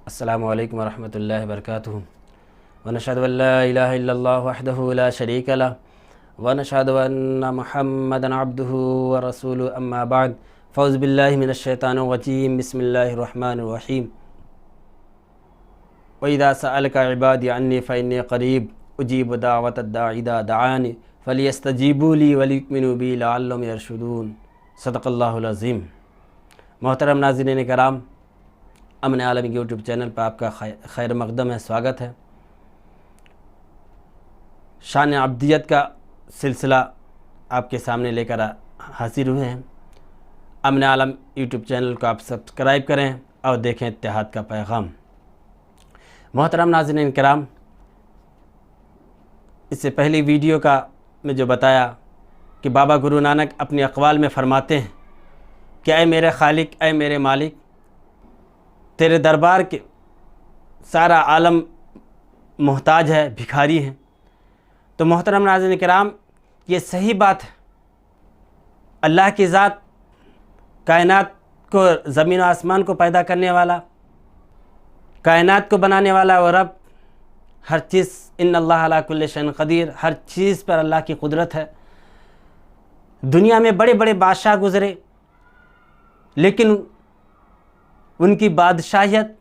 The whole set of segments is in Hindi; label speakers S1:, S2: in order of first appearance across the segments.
S1: अस्सलामु अलैकुम वरहमतुल्लाहि वबरकातुहू व नशहदु अल्ला इलाहा इल्लल्लाह वहदहु ला शरीका लह व नशहदु अन्ना मुहम्मदन अब्दुहु व रसूलुहु अम्मा बाद फ़ौज़ बिल्लाहि मिनश शैतानिर रजीम बिस्मिल्लाहिर रहमानिर रहीम व इज़ा सअलका इबादी अन्नी फ़इन्नी क़रीब उजीबु दावतद दाई इज़ा दआनी फ़लियस्तजीबू ली व लियुमिनू बी लअल्लहुम यरशुदून। सदक़ल्लाहुल अज़ीम। मोहतरम नाज़रीन कराम, अमन आलम यूट्यूब चैनल पर आपका खैर मक़दम है, स्वागत है। शान अब्दियत का सिलसिला आपके सामने लेकर हाजिर हुए हैं। अमन आलम यूट्यूब चैनल को आप सब्सक्राइब करें और देखें इत्तेहाद का पैगाम। मोहतरम नाज़रीन किराम, इससे पहली वीडियो का में जो बताया कि बाबा गुरु नानक अपनी अक़वाल में फ़रमाते हैं कि ऐ मेरे खालिक, ऐ मेरे मालिक, तेरे दरबार के सारा आलम मोहताज है, भिखारी है। तो मोहतरम नाज़रीन किराम, ये सही बात है। अल्लाह की ज़ात कायनात को, ज़मीन व आसमान को पैदा करने वाला, कायनात को बनाने वाला वो रब, हर चीज़ इन्नल्लाह अला कुल्लि शैइन क़दीर, हर चीज़ पर अल्लाह की कुदरत है। दुनिया में बड़े बड़े बादशाह गुज़रे, लेकिन उनकी बादशाहियत,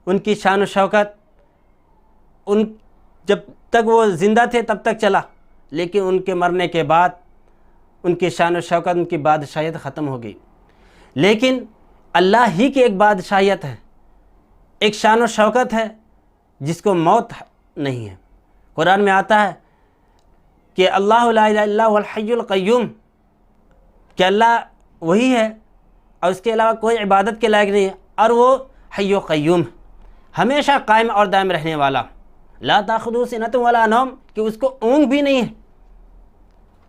S1: उनकी शान व शौकत जब तक वो ज़िंदा थे तब तक चला, लेकिन उनके मरने के बाद उनकी शान व शौकत, उनकी बादशाहियत ख़त्म हो गई। लेकिन अल्लाह ही की एक बादशाहियत है, एक शान व शौकत है जिसको मौत नहीं है। कुरान में आता है कि अल्लाहु ला इलाहा इल्ला हुवल हय्युल क़य्यूम, कि अल्लाह वही है और उसके अलावा कोई इबादत के लायक नहीं है, और वो हय्य क़य्यूम, हमेशा कायम और दायम रहने वाला। ला ताख़ुज़ुहु सिनतुन वला नौम, कि उसको ऊँघ भी नहीं है।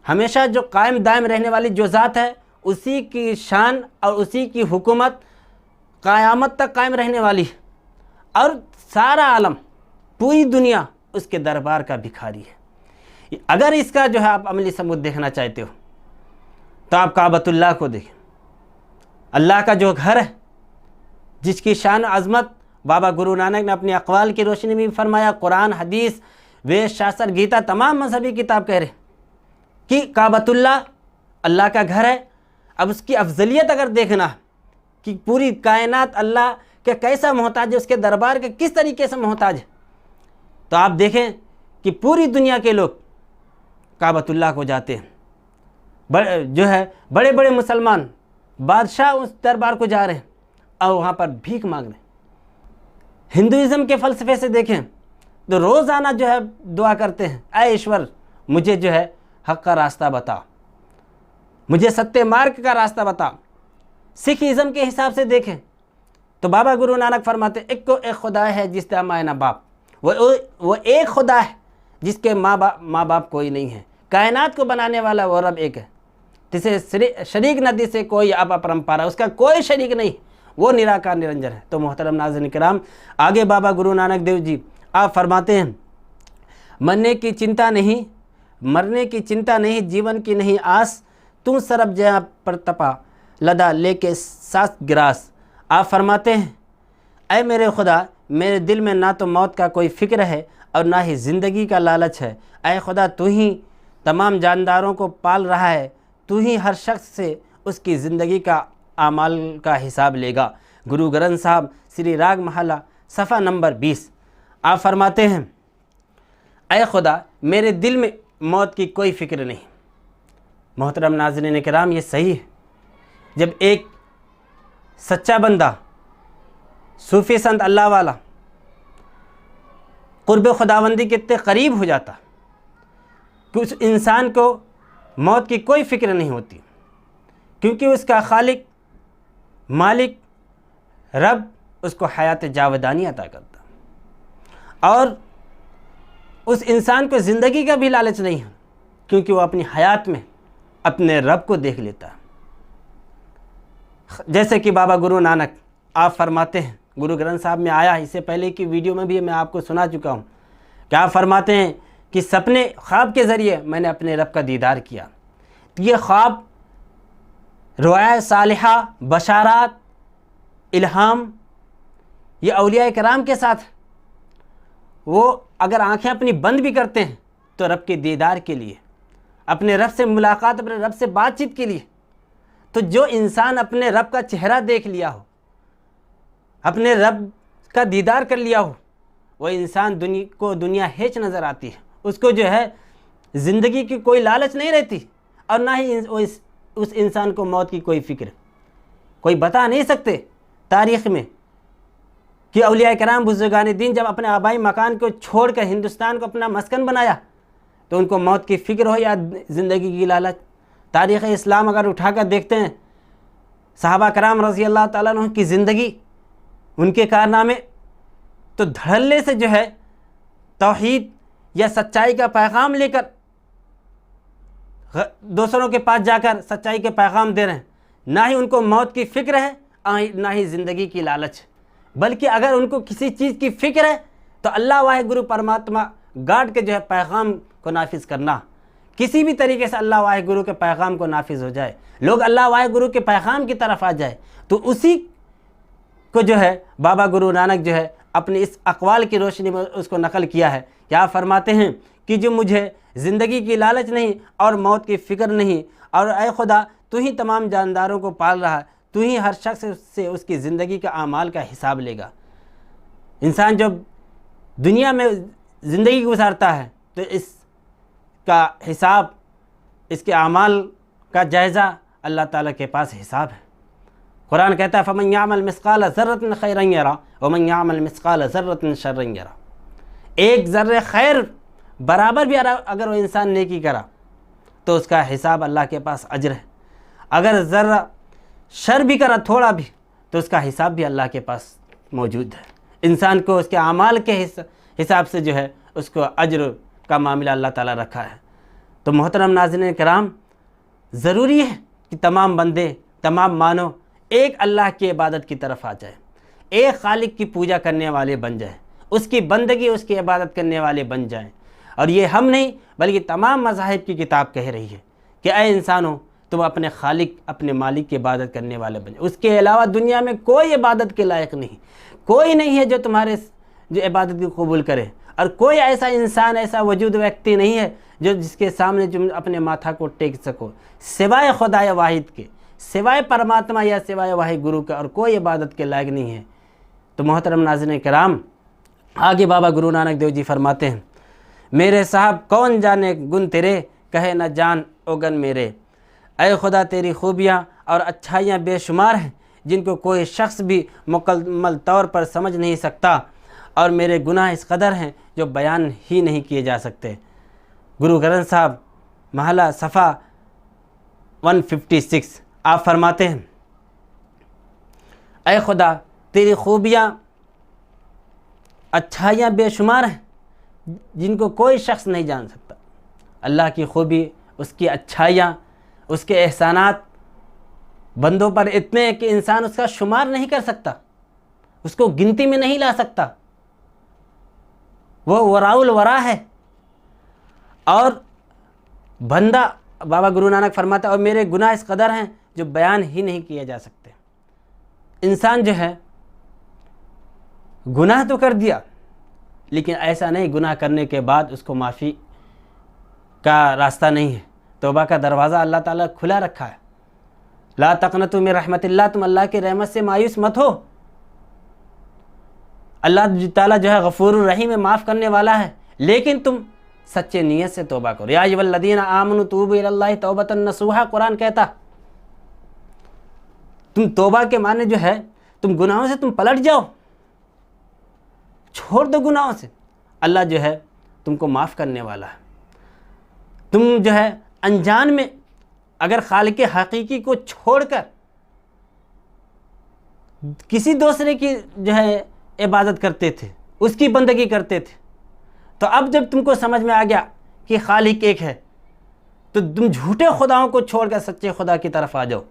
S1: हमेशा जो कायम दायम रहने वाली जो ज़ात है, उसी की शान और उसी की हुकूमत क़यामत तक कायम रहने वाली है। और सारा आलम, पूरी दुनिया उसके दरबार का भिखारी है। अगर इसका जो है आप अमली सबूत देखना चाहते हो तो आप काबतुल्लाह को देखें। अल्लाह का जो घर है, जिसकी शान अज़मत बाबा गुरु नानक ने अपनी अक़वाल की रोशनी में फरमाया। कुरान, हदीस, वेद, शास्त्र, गीता, तमाम मजहबी किताब कह रहे कि काबतुल्लाह अल्लाह का घर है। अब उसकी अफजलियत अगर देखना कि पूरी कायनात अल्लाह के कैसा मोहताज है, उसके दरबार के किस तरीके से मोहताज है, तो आप देखें कि पूरी दुनिया के लोग काबतुल्लाह को जाते हैं। बड़े बड़े मुसलमान बादशाह उस दरबार को जा रहे हैं और वहाँ पर भीख मांग रहे हैं। हिंदुइज़्म के फ़लसफ़े से देखें तो रोज़ाना जो है दुआ करते हैं, ऐ ईश्वर मुझे जो है हक़ का रास्ता बता, मुझे सत्य मार्ग का रास्ता बता। सिख इज़्म के हिसाब से देखें तो बाबा गुरु नानक फरमाते एक खुदा है जिसका माँ ना बाप, वो एक खुदा है जिसके माँ बाप कोई नहीं है। कायनात को बनाने वाला वो रब एक है, जिसे शरीक नदी से कोई अब अपरंपारा, उसका कोई शरीक नहीं, वो निराकार निरंजन है। तो मोहतरम नाज़रीन किराम, आगे बाबा गुरु नानक देव जी आप फरमाते हैं, मरने की चिंता नहीं, जीवन की नहीं आस, तू सरब जहाँ पर तपा लदा लेके सास गिरास। आप फरमाते हैं, ऐ मेरे खुदा, मेरे दिल में ना तो मौत का कोई फ़िक्र है और ना ही ज़िंदगी का लालच है। ऐ खुदा, तू ही तमाम जानदारों को पाल रहा है, तू ही हर शख्स से उसकी ज़िंदगी का आमाल का हिसाब लेगा। गुरु ग्रंथ साहब, श्री राग महला, सफ़ा नंबर 20। आप फरमाते हैं, ऐ खुदा, मेरे दिल में मौत की कोई फ़िक्र नहीं। मोहतरम नाज़रीन किराम, ये सही है। जब एक सच्चा बंदा, सूफ़ी संत, अल्लाह वाला, क़ुर्ब खुदाबंदी के इतने करीब हो जाता कि उस इंसान को मौत की कोई फ़िक्र नहीं होती, क्योंकि उसका खालिक, मालिक, रब उसको हयात जावेदानी अता करता। और उस इंसान को ज़िंदगी का भी लालच नहीं है, क्योंकि वो अपनी हयात में अपने रब को देख लेता है। जैसे कि बाबा गुरु नानक आप फरमाते हैं, गुरु ग्रंथ साहब में आया, इससे पहले की वीडियो में भी मैं आपको सुना चुका हूँ, क्या फरमाते हैं कि सपने, ख्वाब के ज़रिए मैंने अपने रब का दीदार किया। ये ख्वाब रुया सालिहा, बशारात, इल्हाम, ये औलिया कराम के साथ। वो अगर आंखें अपनी बंद भी करते हैं तो रब के दीदार के लिए, अपने रब से मुलाकात, अपने रब से बातचीत के लिए। तो जो इंसान अपने रब का चेहरा देख लिया हो, अपने रब का दीदार कर लिया हो, वो इंसान दुनिया हेच नज़र आती है। उसको जो है ज़िंदगी की कोई लालच नहीं रहती, और ना ही उस इंसान को मौत की कोई फ़िक्र। कोई बता नहीं सकते तारीख़ में कि औलिया कराम बुज़ुर्गान दीन जब अपने आबाई मकान को छोड़कर हिंदुस्तान को अपना मस्कन बनाया तो उनको मौत की फ़िक्र हो या ज़िंदगी की लालच। तारीख़ इस्लाम अगर उठाकर देखते हैं, सहाबा कराम रज़ी अल्लाह ताला अन्हुम की ज़िंदगी, उनके कारनामे, तो धड़ल्ले से जो है तौहीद या सच्चाई का पैगाम लेकर दूसरों के पास जाकर सच्चाई के पैगाम दे रहे हैं। ना ही उनको मौत की फ़िक्र है, ना ही ज़िंदगी की लालच, बल्कि अगर उनको किसी चीज़ की फ़िक्र है तो अल्लाह वाहे गुरु परमात्मा गाड़ के जो है पैगाम को नाफिज करना। किसी भी तरीके से अल्लाह वाहे गुरु के पैगाम को नाफिज हो जाए, लोग अल्लाह वाहे गुरु के पैगाम की तरफ आ जाए, तो उसी को जो है बाबा गुरु नानक जो है अपने इस अक़वाल की रोशनी में उसको नकल किया है। क्या फरमाते हैं कि जो मुझे ज़िंदगी की लालच नहीं और मौत की फ़िक्र नहीं, और ऐ खुदा तू ही तमाम जानदारों को पाल रहा है, तू ही हर शख्स से उसकी ज़िंदगी का आमाल का हिसाब लेगा। इंसान जब दुनिया में ज़िंदगी गुजारता है तो इसका हिसाब, इसके आमाल का जायज़ा अल्लाह ताला के पास हिसाब है। कुरान कहता है फमन यामल मिस्काल ज़र्रतिन खैरन यरा वमन यामल मिस्काल ज़र्रतिन शर्रन यरा। एक ज़र्रे खैर बराबर भी अगर वो इंसान नेकी करा तो उसका हिसाब अल्लाह के पास अजर है। अगर ज़र्रा शर भी करा थोड़ा भी तो उसका हिसाब भी अल्लाह के पास मौजूद है। इंसान को उसके आमाल के हिसाब से जो है उसको अजर का मामला अल्लाह ताला रखा है। तो मोहतरम नाज़रीन कराम, ज़रूरी है कि तमाम बंदे, तमाम मानो एक अल्लाह की इबादत की तरफ आ जाए, एक खालिक की पूजा करने वाले बन जाए, उसकी बंदगी, उसकी इबादत करने वाले बन जाएं। और ये हम नहीं बल्कि तमाम मज़ाहिब की किताब कह रही है कि ऐ इंसानों, तुम अपने खालिक, अपने मालिक की इबादत करने वाले बन जाओ। उसके अलावा दुनिया में कोई इबादत के लायक नहीं, कोई नहीं है जो तुम्हारे जो इबादत को कबूल करे, और कोई ऐसा इंसान, ऐसा वजूद व्यक्ति नहीं है जो जिसके सामने तुम अपने माथा को टेक सको सिवाय खुदाए वाहिद के, सिवाय परमात्मा या सिवाय वाहे गुरु का, और कोई इबादत के लायक नहीं है। तो मोहतरम नाज़रीन कराम, आगे बाबा गुरु नानक देव जी फरमाते हैं, मेरे साहब कौन जाने गुन तेरे, कहे न जान ओगन मेरे। ऐ खुदा तेरी खूबियाँ और अच्छाइयाँ बेशुमार हैं जिनको कोई शख्स भी मुकम्मल तौर पर समझ नहीं सकता, और मेरे गुनाह इस कदर हैं जो बयान ही नहीं किए जा सकते। गुरु ग्रंथ साहब महला सफ़ा 156 आप फरमाते हैं, ऐ खुदा तेरी खूबियाँ अच्छाइयाँ बेशुमार हैं जिनको कोई शख्स नहीं जान सकता। अल्लाह की खूबी, उसकी अच्छाइयाँ, उसके एहसानात बंदों पर इतने हैं कि इंसान उसका शुमार नहीं कर सकता, उसको गिनती में नहीं ला सकता। वो वराउल वरा है। और बंदा, बाबा गुरु नानक फरमाता है, और मेरे गुनाह इस कदर हैं जो बयान ही नहीं किए जा सकते। इंसान जो है गुनाह तो कर दिया, लेकिन ऐसा नहीं गुनाह करने के बाद उसको माफ़ी का रास्ता नहीं है। तौबा का दरवाज़ा अल्लाह ताला खुला रखा है। ला तक़नतु मिन रहमतिल्लाह, तुम अल्लाह की रहमत से मायूस मत हो। अल्लाह ताला जो है गफूरुर रहीम है, माफ़ करने वाला है, लेकिन तुम सच्चे नीयत से तौबा करो। या अय्युहल्लज़ीना आमनू तूबू इलल्लाहि तौबतन नसूहा, कुरान कहता। तुम तौबा के माने जो है तुम गुनाहों से तुम पलट जाओ, छोड़ दो गुनाहों से। अल्लाह जो है तुमको माफ़ करने वाला है। तुम जो है अनजान में अगर खालिक हकीकी को छोड़कर किसी दूसरे की जो है इबादत करते थे, उसकी बंदगी करते थे, तो अब जब तुमको समझ में आ गया कि खालिक एक है, तो तुम झूठे खुदाओं को छोड़कर सच्चे खुदा की तरफ आ जाओ।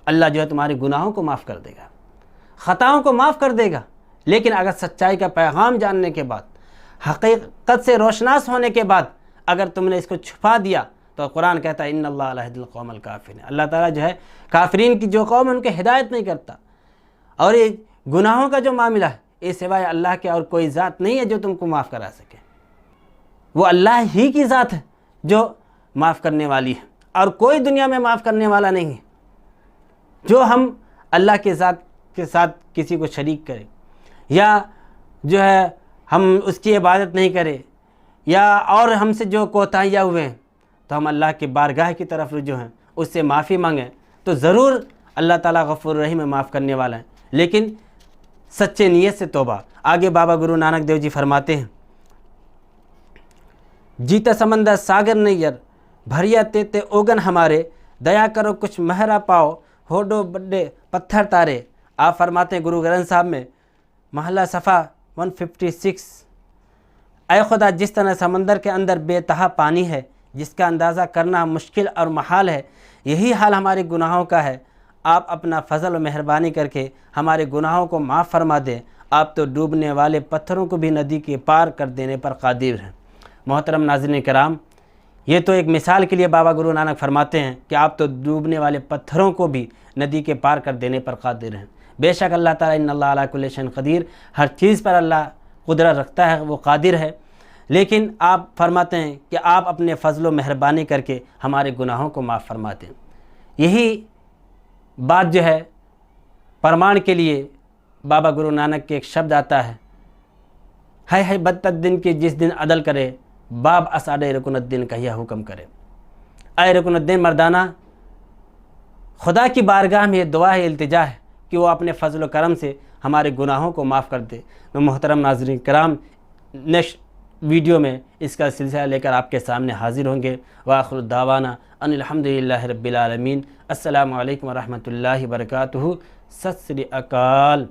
S1: अल्लाह जो है तुम्हारे गुनाहों को माफ़ कर देगा, ख़ताओं को माफ़ कर देगा। लेकिन अगर सच्चाई का पैगाम जानने के बाद, हकीकत से रोशनास होने के बाद अगर तुमने इसको छुपा दिया, तो कुरान कहता है इन्नल्लाह ला यहदिल कौमल काफिरीन, अल्लाह ताला जो है काफिरीन की जो कौम है उनके हिदायत नहीं करता। और ये गुनाहों का जो मामला है इस सिवाय अल्लाह के और कोई ज़ात नहीं है जो तुमको माफ़ करा सके। वो अल्लाह ही की ज़ात है जो माफ़ करने वाली है, और कोई दुनिया में माफ़ करने वाला नहीं है। जो हम अल्लाह के ज़ात के साथ किसी को शरीक करें, या जो है हम उसकी इबादत नहीं करें, या और हमसे जो कोताहियाँ हुए हैं, तो हम अल्लाह के बारगाह की तरफ रुजू हैं, उससे माफ़ी मांगें, तो ज़रूर अल्लाह ताला गफ़ूर रहीम है, माफ़ करने वाला है। लेकिन सच्चे नीयत से तौबा। आगे बाबा गुरु नानक देव जी फरमाते हैं, जीता समंदर सागर नैयर भरिया तेते ओगन हमारे, दया करो कुछ महरा पाओ होडो बड्डे पत्थर तारे। आप फरमाते हैं गुरु ग्रंथ साहब में महला सफ़ा 156, ऐ खुदा जिस तरह समंदर के अंदर बेतहा पानी है जिसका अंदाज़ा करना मुश्किल और महाल है, यही हाल हमारे गुनाहों का है। आप अपना फ़ज़ल और मेहरबानी करके हमारे गुनाहों को माफ़ फरमा दें। आप तो डूबने वाले पत्थरों को भी नदी के पार कर देने पर कादिर हैं। मोहतरम नाज़रीन कराम, ये तो एक मिसाल के लिए बाबा गुरु नानक फरमाते हैं कि आप तो डूबने वाले पत्थरों को भी नदी के पार कर देने पर कादिर हैं। बेशक अल्लाह ताला इन्नल्लाह अला कुल्लि शैइन क़दीर, हर चीज़ पर अल्लाह कुदरत रखता है, वो कादिर है। लेकिन आप फरमाते हैं कि आप अपने फ़ज़ल व मेहरबानी करके हमारे गुनाहों को माफ़ फरमा दें। यही बात जो है प्रमाण के लिए बाबा गुरु नानक के एक शब्द आता है बदतद्दीन के जिस दिन अदल करे, बाब असाडे रुकनुद्दीन का यह हुक्म करे। आए रुकनुद्दीन मर्दाना, खुदा की बारगाह में ये दुआ है, इल्तिजा है कि वो अपने फ़ज़ल व करम से हमारे गुनाहों को माफ़ कर दे। मैं मोहतरम नाज़रीन कराम नेक्स्ट वीडियो में इसका सिलसिला लेकर आपके सामने हाजिर होंगे। वाखिर दावाना अनिल हम्दुलिल्लाहि रब्बिल आलमीन। अस्सलामु अलैकुम व रहमतुल्लाहि व बरकातुहू। सत श्री अकाल।